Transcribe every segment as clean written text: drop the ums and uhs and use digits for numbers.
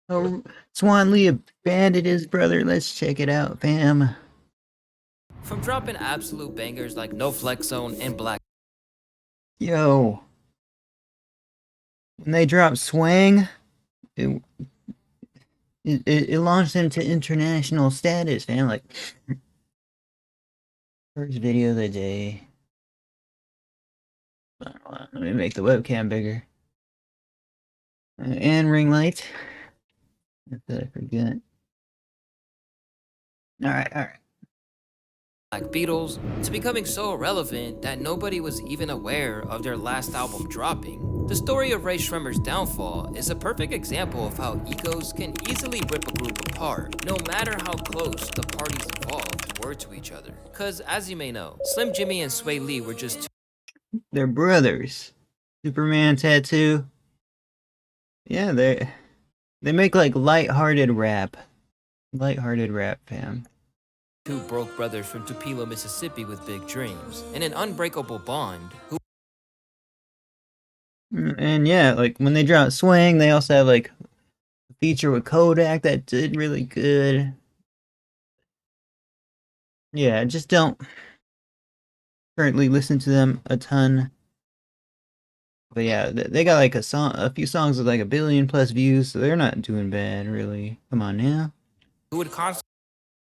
Oh, Swan Lee abandoned his brother. Let's check it out, fam. From dropping absolute bangers like No Flex Zone and Black. Yo, when they dropped Swang, it, it launched him to international status, fam. Like, first video of the day. Let me make the webcam bigger. And ring light. If I forget. Alright. Like Beatles, to becoming so irrelevant that nobody was even aware of their last album dropping. The story of Rae Sremmurd's downfall is a perfect example of how egos can easily rip a group apart, no matter how close the parties involved were to each other. Cause as you may know, Slim Jimmy and Swae Lee were just two. They're brothers. Superman tattoo. Yeah, they make like light-hearted rap. Light-hearted rap, fam. Two broke brothers from Tupelo, Mississippi with big dreams, and an unbreakable bond who. And yeah, like when they dropped Swing, they also have like a feature with Kodak that did really good. Yeah, I just don't currently listen to them a ton. But yeah, they got like a few songs with like 1 billion+ views, so they're not doing bad, really. Come on now. Who would constantly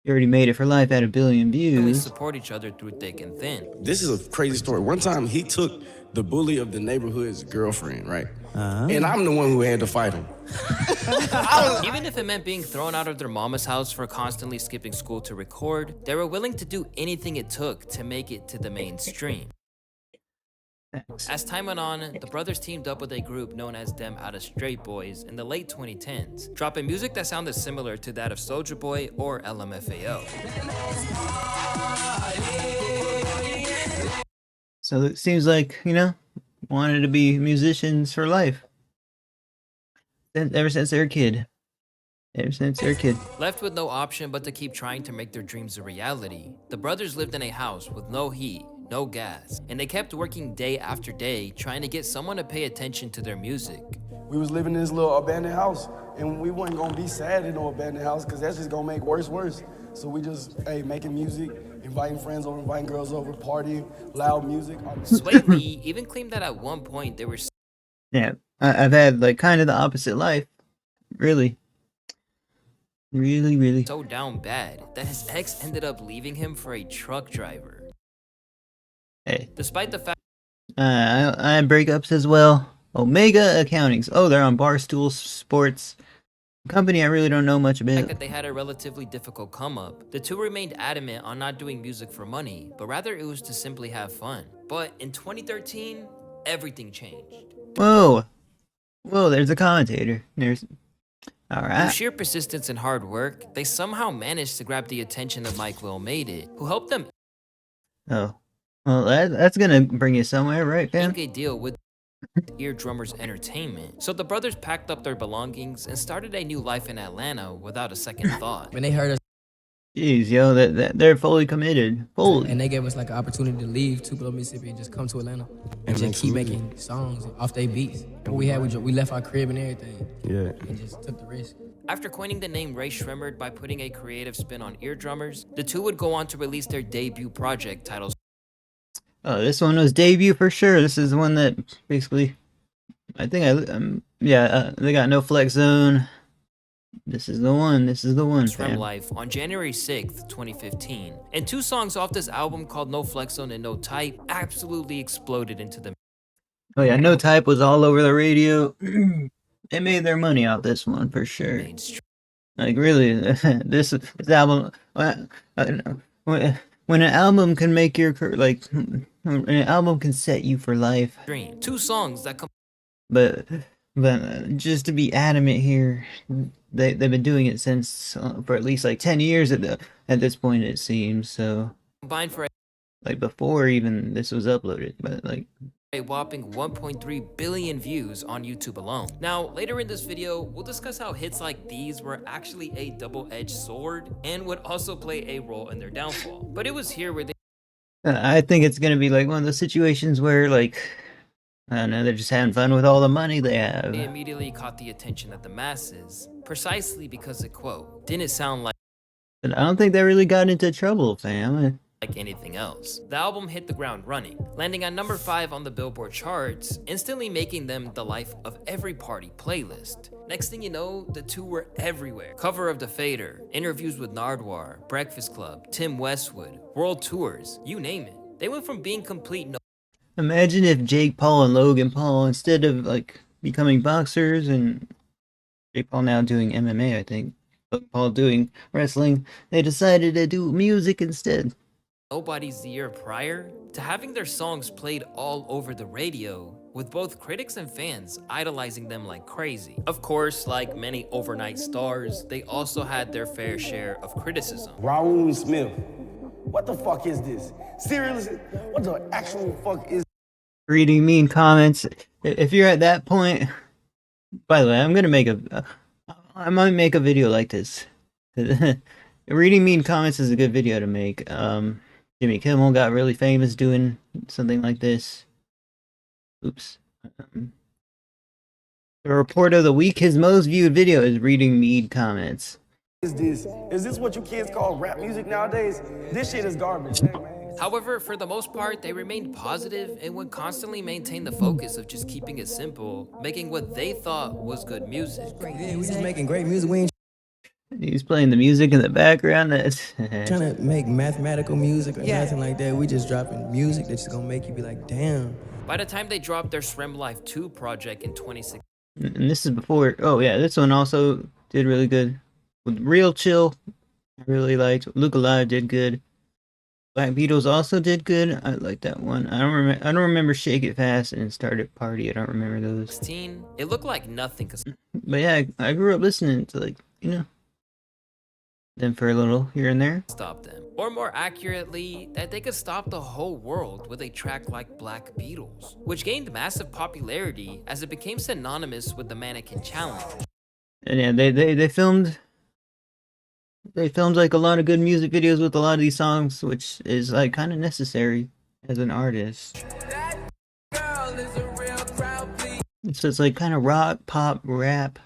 You already made it for life at 1 billion views. support each other through thick and thin. This is a crazy story. One time he took the bully of the neighborhood's girlfriend, right? And I'm the one who had to fight him. Even if it meant being thrown out of their mama's house for constantly skipping school to record, they were willing to do anything it took to make it to the mainstream. Thanks. As time went on, the brothers teamed up with a group known as Them Outta Straight Boys in the late 2010s, dropping music that sounded similar to that of Soulja Boy or LMFAO. So it seems like, you know, wanted to be musicians for life. Ever since they were a kid. Left with no option but to keep trying to make their dreams a reality, the brothers lived in a house with no heat, no gas, and they kept working day after day trying to get someone to pay attention to their music. We was living in this little abandoned house, and we wasn't gonna be sad in no abandoned house, because that's just gonna make worse. So we just, making music, inviting friends over, inviting girls over, partying, loud music. Swae Lee even claimed that at one point they were Yeah, I've had like kind of the opposite life. Really. Really. so down bad that his ex ended up leaving him for a truck driver. Hey, Despite the fact I had breakups as well. Omega Accountings. Oh, they're on Barstool Sports. Company I really don't know much about. that they had a relatively difficult come up, the two remained adamant on not doing music for money, but rather it was to simply have fun. But in 2013, everything changed. Whoa, there's a commentator. There's... Through Alright. sheer persistence and hard work, they somehow managed to grab the attention of Mike Will Made It, who helped them Oh. Well, that's gonna bring you somewhere, right, fam? ink a deal with Eardrummers Entertainment. So the brothers packed up their belongings and started a new life in Atlanta without a second thought. When they heard us Jeez, yo, they're fully committed. Fully. and they gave us like an opportunity to leave Tupelo, Mississippi and just come to Atlanta and just keep making songs off their beats. What we had, we left our crib and everything. Yeah. And just took the risk. After coining the name Rae Sremmurd by putting a creative spin on Eardrummers, the two would go on to release their debut project titled Oh, this one was debut for sure. This is the one that basically, I think they got No Flex Zone. This is the one. Srem Fam. Life on January 6th, 2015. And two songs off this album called No Flex Zone and No Type absolutely exploded into the Oh yeah, No Type was all over the radio. They made their money off this one for sure. mainstream. Like really, this album. I don't know. When an album can make your like, when an album can set you for life. Two songs that But just to be adamant here, they've been doing it since for at least like 10 years at this point it seems. So combined for like before even this was uploaded, but like a whopping 1.3 billion views on YouTube alone. Now, later in this video, we'll discuss how hits like these were actually a double-edged sword and would also play a role in their downfall. But it was here where they I think it's gonna be like one of those situations where like I don't know, they're just having fun with all the money they have. They immediately caught the attention of the masses, precisely because it, quote, didn't sound But I don't think they really got into trouble, fam. like anything else. The album hit the ground running, landing on number 5 on the Billboard charts, instantly making them the life of every party playlist. Next thing you know, the two were everywhere. Cover of The Fader, interviews with Nardwuar, Breakfast Club, Tim Westwood, world tours, you name it. They went from being complete Imagine if Jake Paul and Logan Paul, instead of like becoming boxers and Jake Paul now doing MMA, I think, Logan Paul doing wrestling, they decided to do music instead. nobodies the year prior to having their songs played all over the radio, with both critics and fans idolizing them like crazy. Of course, like many overnight stars, they also had their fair share of criticism. Raul Smith. What the fuck is this? Seriously? What the actual fuck is Reading mean comments. If you're at that point, by the way, I might make a video like this. Reading mean comments is a good video to make. Jimmy Kimmel got really famous doing something like this. Oops. The report of the week, his most viewed video is reading mean comments. this? Is this what you kids call rap music nowadays? This shit is garbage. However, for the most part, they remained positive and would constantly maintain the focus of just keeping it simple, making what they thought was good music. Yeah, we just making great music. We ain't He's playing the music in the background. That's trying to make mathematical music or nothing like that. We just dropping music that's just gonna make you be like, damn. By the time they dropped their Srem Life 2 project in 2016, and this is before. Oh yeah, this one also did really good. With Real Chill, I really liked. Look Alive did good. Black Beatles also did good. I like that one. I don't remember Shake It Fast and Start It Party. I don't remember those. it looked like nothing because But yeah, I grew up listening to, like, them for a little here and there. stop them. Or more accurately, that they could stop the whole world with a track like Black Beatles, which gained massive popularity as it became synonymous with the Mannequin Challenge. And yeah, they filmed like a lot of good music videos with a lot of these songs, which is like kind of necessary as an artist. So it's like kind of rock, pop, rap.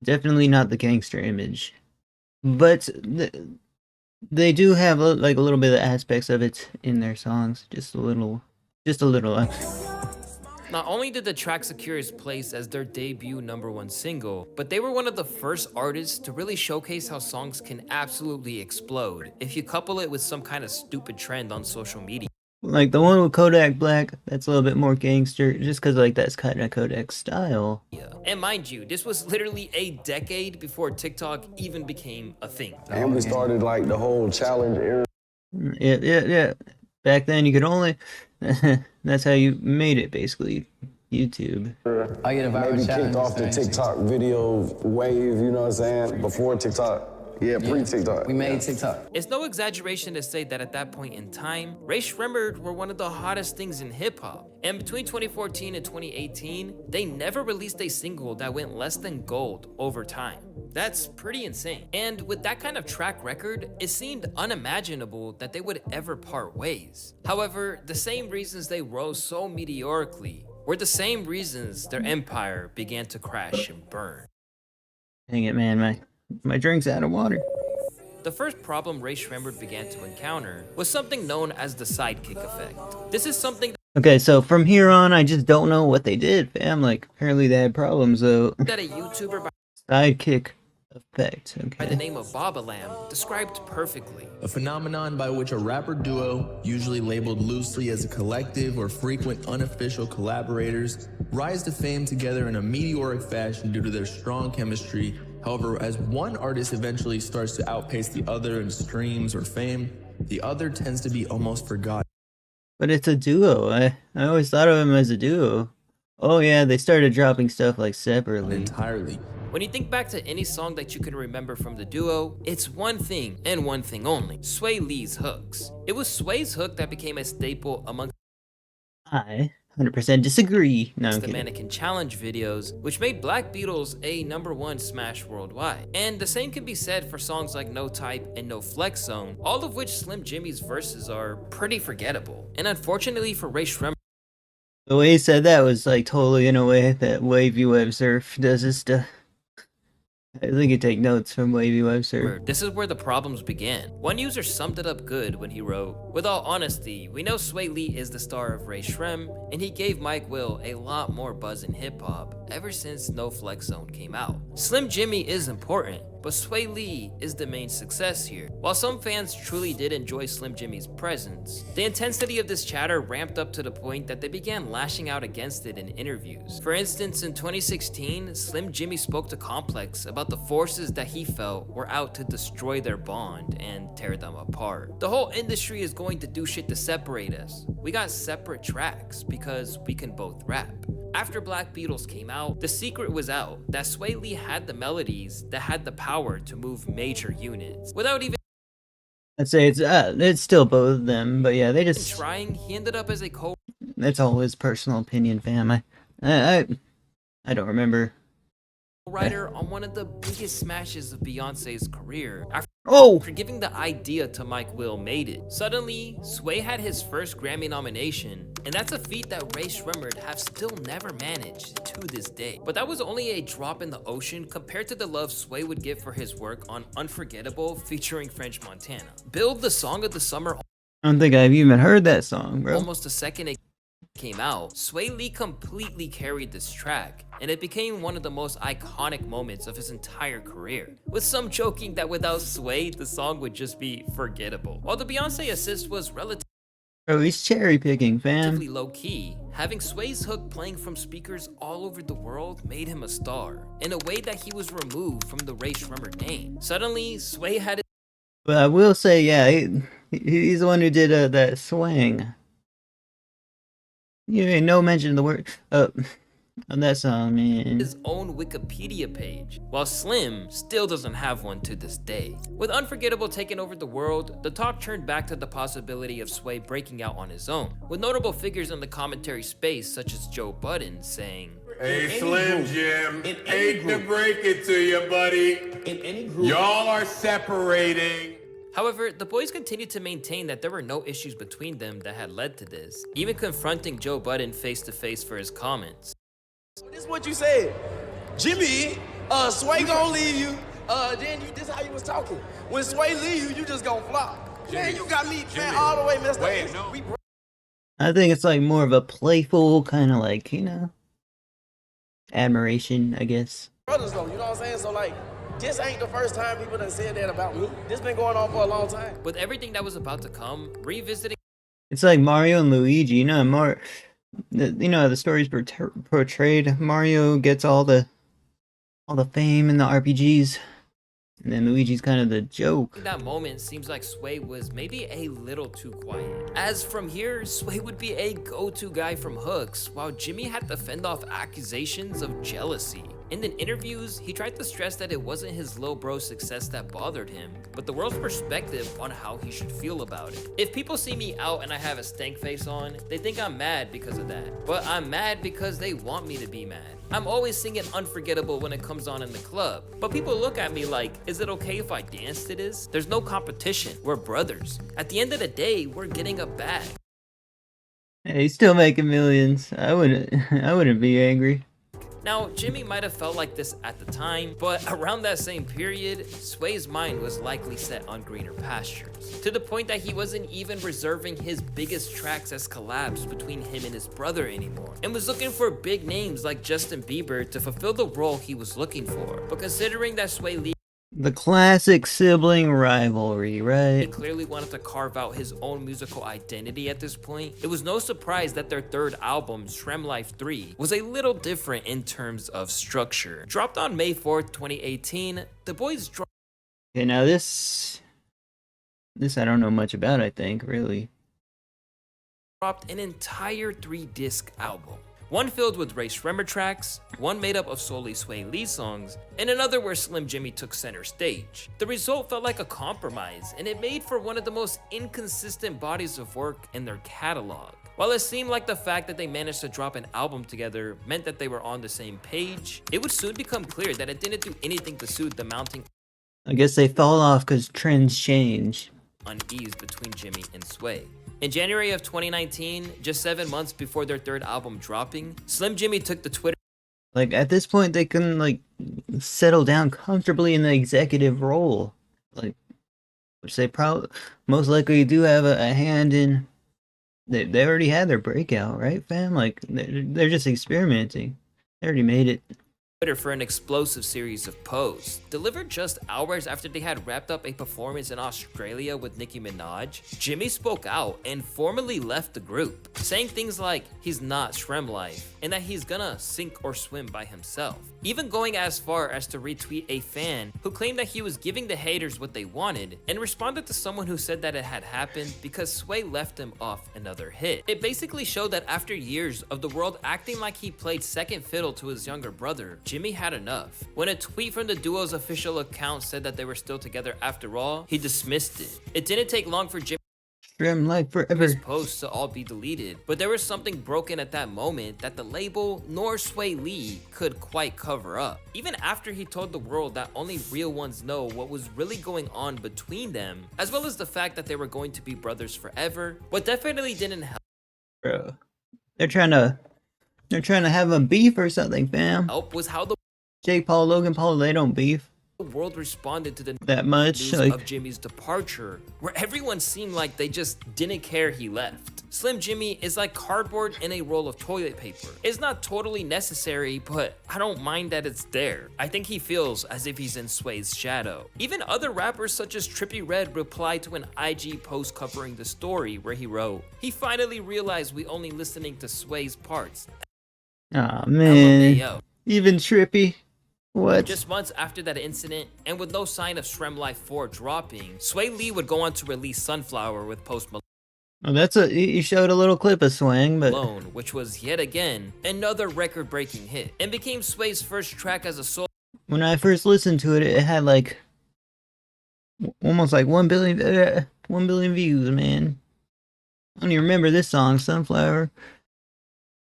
Definitely not the gangster image, but they do have like a little bit of aspects of it in their songs, just a little. Not only did the track secure its place as their debut #1 single, but they were one of the first artists to really showcase how songs can absolutely explode if you couple it with some kind of stupid trend on social media. Like the one with Kodak Black, that's a little bit more gangster, just because like that's kind of Kodak's style. And mind you, this was literally a decade before TikTok even became a thing. And we started like the whole challenge era. Yeah. Back then, you could only. That's how you made it, basically. YouTube. I get a viral Maybe challenge. kicked off the TikTok video wave, you know what I'm saying? Before TikTok. Yeah, pre-TikTok. We made TikTok. It's no exaggeration to say that at that point in time, Rae Sremmurd were one of the hottest things in hip-hop. And between 2014 and 2018, they never released a single that went less than gold over time. That's pretty insane. And with that kind of track record, it seemed unimaginable that they would ever part ways. However, the same reasons they rose so meteorically were the same reasons their empire began to crash and burn. Dang it, man, my drink's out of water. The first problem Rae Sremmurd began to encounter was something known as the sidekick effect. This is something Okay, so from here on, I just don't know what they did, fam. Like, apparently they had problems, though. that a YouTuber Sidekick effect, by the okay. name of Babalam described perfectly. A phenomenon by which a rapper duo, usually labeled loosely as a collective or frequent unofficial collaborators, rise to fame together in a meteoric fashion due to their strong chemistry. However, as one artist eventually starts to outpace the other in streams or fame, the other tends to be almost forgotten. But it's a duo. I always thought of them as a duo. Oh yeah, they started dropping stuff like separately. Entirely. When you think back to any song that you can remember from the duo, it's one thing and one thing only: Swae Lee's hooks. It was Swae's hook that became a staple amongst I 100% disagree. No, I'm the kidding. Mannequin Challenge videos, which made Black Beatles a #1 smash worldwide. And the same can be said for songs like No Type and No Flex Zone, all of which Slim Jimmy's verses are pretty forgettable. And unfortunately for Rae Sremmurd, The way he said that was like totally in a way that Wavy Web Surf does his stuff. I think you take notes from Wavy Web Surf. This is where the problems began. One user summed it up good when he wrote, "With all honesty, we know Swae Lee is the star of Rae Sremmurd, and he gave Mike Will a lot more buzz in hip-hop ever since No Flex Zone came out. Slim Jimmy is important, but Swae Lee is the main success here." While some fans truly did enjoy Slim Jimmy's presence, the intensity of this chatter ramped up to the point that they began lashing out against it in interviews. For instance, in 2016, Slim Jimmy spoke to Complex about the forces that he felt were out to destroy their bond and tear them apart. "The whole industry is going to do shit to separate us. We got separate tracks because we can both rap." After Black Beatles came out, the secret was out that Swae Lee had the melodies that had the power to move major units. Without even I'd say it's still both of them, but yeah, they just trying, he ended up as a that's all his personal opinion, fam. I don't remember. co-writer on one of the biggest smashes of Beyonce's career. After giving the idea to Mike Will made it. Suddenly, Swae had his first Grammy nomination, and that's a feat that Rae Sremmurd have still never managed to this day. But that was only a drop in the ocean compared to the love Swae would get for his work on Unforgettable featuring French Montana. Build the Song of the Summer. I don't think I've even heard that song, bro. Almost a second it came out, Swae Lee completely carried this track, and it became one of the most iconic moments of his entire career, with some joking that without Swae, the song would just be forgettable. While the Beyonce assist was relatively Bro, he's cherry picking, fam. low-key, having Swae's hook playing from speakers all over the world made him a star, in a way that he was removed from the Rae Sremmurd name. Suddenly, Swae had it. But I will say, yeah, he's the one who did that swing. You ain't no mention of the word on that song, man. His own Wikipedia page, while Slim still doesn't have one to this day. With Unforgettable taking over the world, the talk turned back to the possibility of Swae breaking out on his own, with notable figures in the commentary space such as Joe Budden saying, "Hey Slim Jim, hate to break it to you, buddy. In any group, Y'all are separating." However, the boys continued to maintain that there were no issues between them that had led to this, even confronting Joe Budden face to face for his comments. This is what you said. Jimmy, Swae gonna leave you. This is how you was talking. When Swae leave you, you just gonna flop. Man, you got me man, all the way messed up. I think it's like more of a playful kind of like, you know, admiration, I guess. Brothers though, you know what I'm saying? So like, this ain't the first time people done said that about me. This been going on for a long time. With everything that was about to come, revisiting It's like Mario and Luigi, you know, the stories portrayed. Mario gets all the fame in the RPGs, and then Luigi's kind of the joke. that moment seems like Swae was maybe a little too quiet. As from here, Swae would be a go-to guy from hooks, while Jimmy had to fend off accusations of jealousy. In the interviews, he tried to stress that it wasn't his lil bro's success that bothered him, but the world's perspective on how he should feel about it. If people see me out and I have a stank face on, they think I'm mad because of that. But I'm mad because they want me to be mad. I'm always singing Unforgettable when it comes on in the club, but people look at me like, is it okay if I dance to this? There's no competition, we're brothers. At the end of the day, we're getting a bag. Hey, he's still making millions. I wouldn't be angry. Now, Jimmy might have felt like this at the time, but around that same period, Swae's mind was likely set on greener pastures, to the point that he wasn't even reserving his biggest tracks as collabs between him and his brother anymore, and was looking for big names like Justin Bieber to fulfill the role he was looking for. But considering that Swae Lee The classic sibling rivalry, he right? clearly wanted to carve out his own musical identity at this point, it was no surprise that their third album, Shrem Life 3, was a little different in terms of structure. Dropped on May 4th, 2018, the boys Okay, now this I don't know much about, I think, really. dropped an entire 3-disc album. One filled with Rae Sremmurd tracks, one made up of solely Swae Lee songs, and another where Slim Jimmy took center stage. The result felt like a compromise, and it made for one of the most inconsistent bodies of work in their catalog. While it seemed like the fact that they managed to drop an album together meant that they were on the same page, it would soon become clear that it didn't do anything to soothe the mounting I guess they fall off because trends change. unease between Jimmy and Swae. In January of 2019, just 7 months before their third album dropping, Slim Jimmy took the Twitter Like at this point, they can like settle down comfortably in the executive role, like which they probably most likely do have a hand in. They already had their breakout, right, fam? Like they're just experimenting. They already made it. for an explosive series of posts. Delivered just hours after they had wrapped up a performance in Australia with Nicki Minaj, Jimmy spoke out and formally left the group, saying things like he's not Shrem life and that he's gonna sink or swim by himself. Even going as far as to retweet a fan who claimed that he was giving the haters what they wanted and responded to someone who said that it had happened because Swae left him off another hit. It basically showed that after years of the world acting like he played second fiddle to his younger brother, Jimmy had enough. When a tweet from the duo's official account said that they were still together after all, he dismissed it. It didn't take long for Jimmy's Shrem life forever. posts to all be deleted, but there was something broken at that moment that the label nor Swae Lee could quite cover up. Even after he told the world that only real ones know what was really going on between them, as well as the fact that they were going to be brothers forever, what definitely didn't Bro, they're trying to have a beef or something, fam. help was how the Jake Paul, Logan Paul, they don't beef world responded to the that much. news Like, of Jimmy's departure, where everyone seemed like they just didn't care he left. Slim Jimmy is like cardboard in a roll of toilet paper. It's not totally necessary, but I don't mind that it's there. I think he feels as if he's in Swae's shadow. Even other rappers such as Trippie Redd replied to an IG post covering the story where he wrote, "He finally realized we only listening to Swae's parts. aw, man. LMAO." Even Trippy. What? Just months after that incident, and with no sign of Shrem Life 4 dropping, Swae Lee would go on to release Sunflower with Post Oh, that's you showed a little clip of Swang, but Malone, which was yet again another record-breaking hit, and became Swae's first track as a solo when I first listened to it, it had like almost like 1 billion views, man. I don't even remember this song, Sunflower.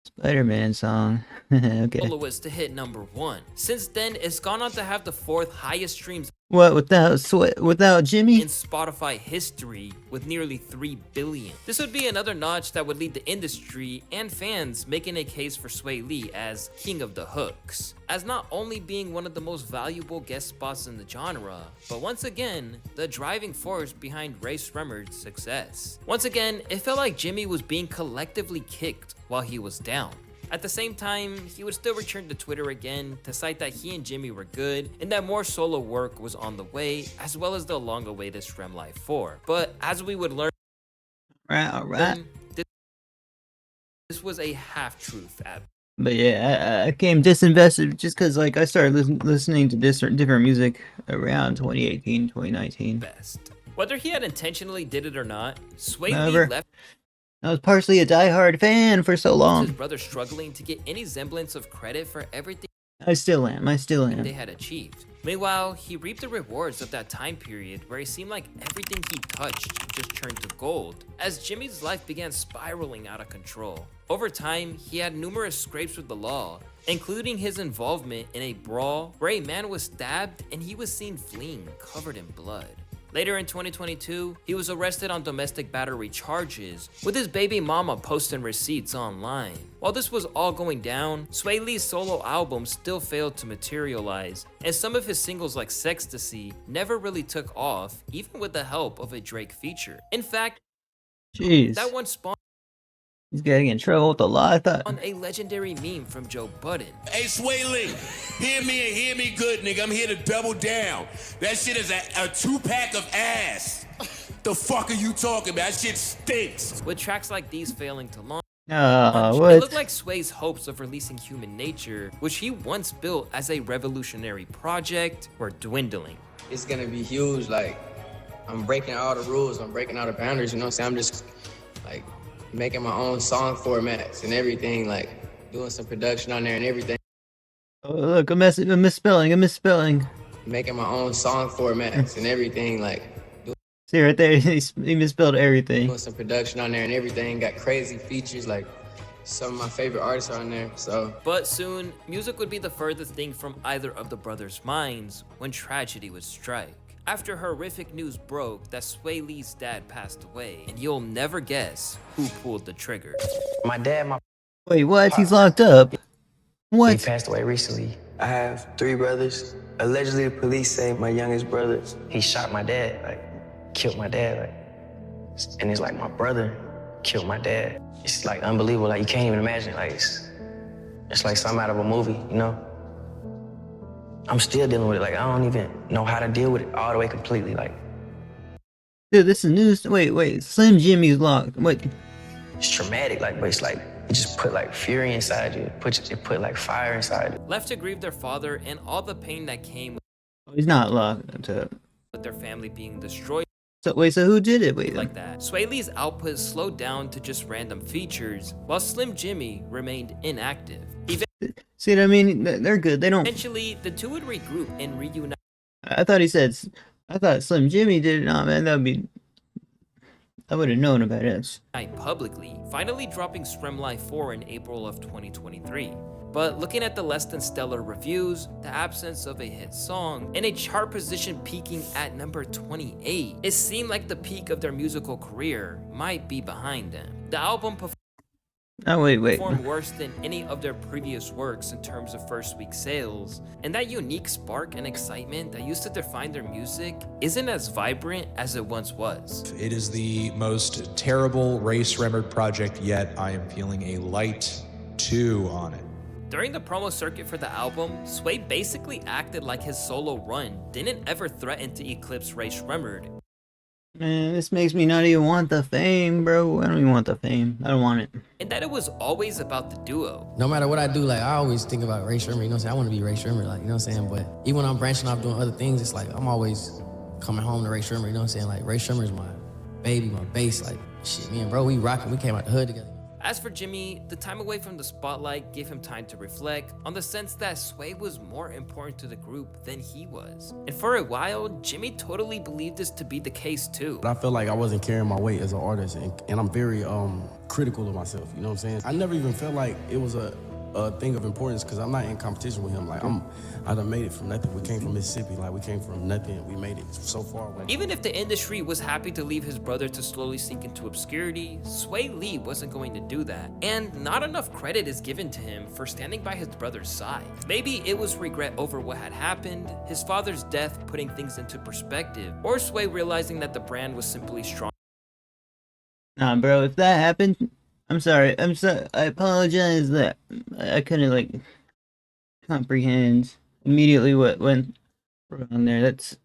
Spider-Man song. Okay. soloist to hit #1. Since then, it's gone on to have the 4th highest streams What without Jimmy? in Spotify history with nearly 3 billion. This would be another notch that would lead the industry and fans making a case for Swae Lee as king of the hooks, as not only being one of the most valuable guest spots in the genre, but once again, the driving force behind Rae Sremmurd's success. Once again, it felt like Jimmy was being collectively kicked while he was down. At the same time, he would still return to Twitter again to cite that he and Jimmy were good and that more solo work was on the way, as well as the long-awaited Shrem Life 4. But as we would learn, Right. this was a half-truth at But yeah, I came disinvested just because like I started listening to different music around 2018, 2019. best. Whether he had intentionally did it or not, Swae Lee Never. left I was partially a diehard fan for so his long. brother struggling to get any semblance of credit for everything I still am. they had achieved. Meanwhile, he reaped the rewards of that time period where it seemed like everything he touched just turned to gold, as Jimmy's life began spiraling out of control. Over time, he had numerous scrapes with the law, including his involvement in a brawl where a man was stabbed and he was seen fleeing covered in blood. Later in 2022, he was arrested on domestic battery charges, with his baby mama posting receipts online. While this was all going down, Swae Lee's solo album still failed to materialize, and some of his singles like Sextasy never really took off, even with the help of a Drake feature. In fact, Jeez, that one spawned he's getting in trouble with the law. I thought. a legendary meme from Joe Budden. Hey, Swae Lee, hear me and hear me good, nigga. I'm here to double down. That shit is a 2-pack of ass. The fuck are you talking about? That shit stinks. With tracks like these failing to launch, Oh, it what? looked like Swae's hopes of releasing Human Nature, which he once built as a revolutionary project, were dwindling. It's gonna be huge. Like, I'm breaking all the rules, I'm breaking all the boundaries, you know what I'm saying? I'm just like making my own song formats and everything, like doing some production on there and everything. Oh, look, a misspelling. Making my own song formats and everything, like See right there, he misspelled everything. doing some production on there and everything. Got crazy features, like some of my favorite artists are on there. So But soon, music would be the furthest thing from either of the brothers' minds when tragedy would strike. after horrific news broke that Swae Lee's dad passed away, and you'll never guess who pulled the trigger. My dad, my Wait, what? He's locked up. he What? passed away recently. I have 3 brothers. Allegedly, the police say my youngest brother, he shot my dad, like, killed my dad, like, and it's like my brother killed my dad. It's like unbelievable, like you can't even imagine, like it's like something out of a movie, you know? I'm still dealing with it, like I don't even know how to deal with it all the way completely, like. Dude, this is news. Wait. Slim Jimmy's locked. Wait. It's traumatic, like, but it's like, it just put like fury inside you. It put like fire inside you. Left to grieve their father and all the pain that came Oh, he's not locked up. with their family being destroyed So wait, so who did it? Wait. like that. Swae Lee's output slowed down to just random features, while Slim Jimmy remained inactive. See what I mean? They're good. They don't. Eventually, the two would regroup and reunite I thought he said. I thought Slim Jimmy did it. Nah, man, that would be. I would have known about it. publicly, finally dropping Sremmurd 4 in April of 2023. But looking at the less than stellar reviews, the absence of a hit song, and a chart position peaking at number 28, it seemed like the peak of their musical career might be behind them. The album Oh wait. performed worse than any of their previous works in terms of first week sales, and that unique spark and excitement that used to define their music isn't as vibrant as it once was. It is the most terrible Rae Sremmurd project yet. I am feeling a light 2 on it. During the promo circuit for the album, Swae basically acted like his solo run didn't ever threaten to eclipse Rae Sremmurd. Man, this makes me not even want the fame, bro. I don't even want the fame. I don't want it. And that it was always about the duo. No matter what I do, like I always think about Rae Sremmurd, you know what I'm saying? I want to be Rae Sremmurd, like, you know what I'm saying? But even when I'm branching off doing other things, it's like I'm always coming home to Rae Sremmurd, you know what I'm saying? Like Rae Sremmurd's my baby, my bass, like shit, me and bro, we rocking, we came out the hood together. As for Jimmy, the time away from the spotlight gave him time to reflect on the sense that Swae was more important to the group than he was. And for a while, Jimmy totally believed this to be the case too. But I felt like I wasn't carrying my weight as an artist, and I'm very critical of myself, you know what I'm saying? I never even felt like it was a thing of importance because I'm not in competition with him. Like I done made it from nothing. We came from Mississippi, like we came from nothing. We made it so far away. Even if the industry was happy to leave his brother to slowly sink into obscurity, Swae Lee wasn't going to do that. And not enough credit is given to him for standing by his brother's side. Maybe it was regret over what had happened, his father's death putting things into perspective, or Swae realizing that the brand was simply strong. Nah, bro. If that happened, I'm sorry. I apologize that I couldn't like comprehend immediately what went wrong there. That's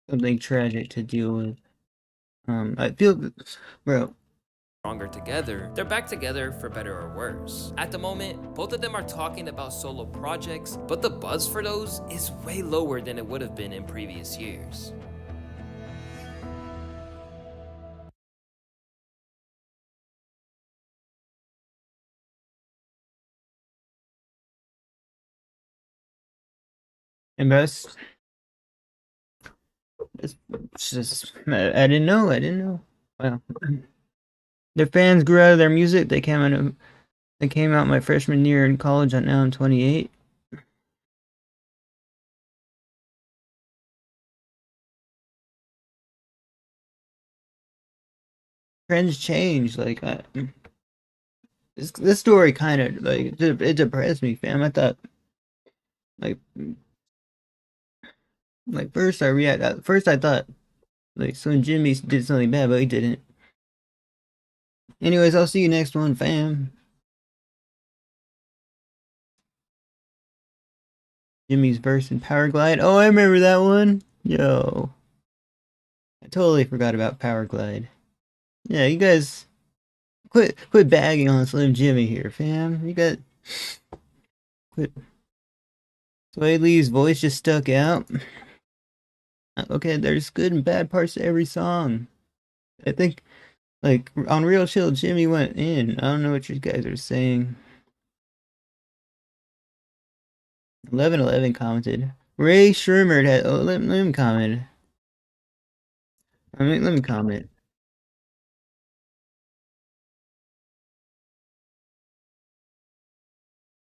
something tragic to deal with. I feel, bro. Stronger together, they're back together for better or worse. At the moment, both of them are talking about solo projects, but the buzz for those is way lower than it would have been in previous years. And best. It's just I didn't know. Wow. Their fans grew out of their music. They came out my freshman year in college. Now I'm 28. Trends change. Like this story kind of like it depressed me, fam. I thought first I thought like Slim Jimmy did something bad, but he didn't. Anyways, I'll see you next one, fam. Jimmy's verse in Power Glide. Oh, I remember that one. Yo. I totally forgot about Power Glide. Yeah, you guys quit bagging on Slim Jimmy here, fam. You got quit. Swae Lee's voice just stuck out. Okay, there's good and bad parts to every song. I think like on Real Chill, Jimmy went in. I don't know what you guys are saying. 1111 commented. Rae Sremmurd had. Oh, let me comment. Let me comment.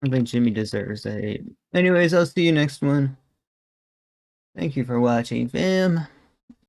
I think Jimmy deserves that hate. Anyways, I'll see you next one. Thank you for watching, fam.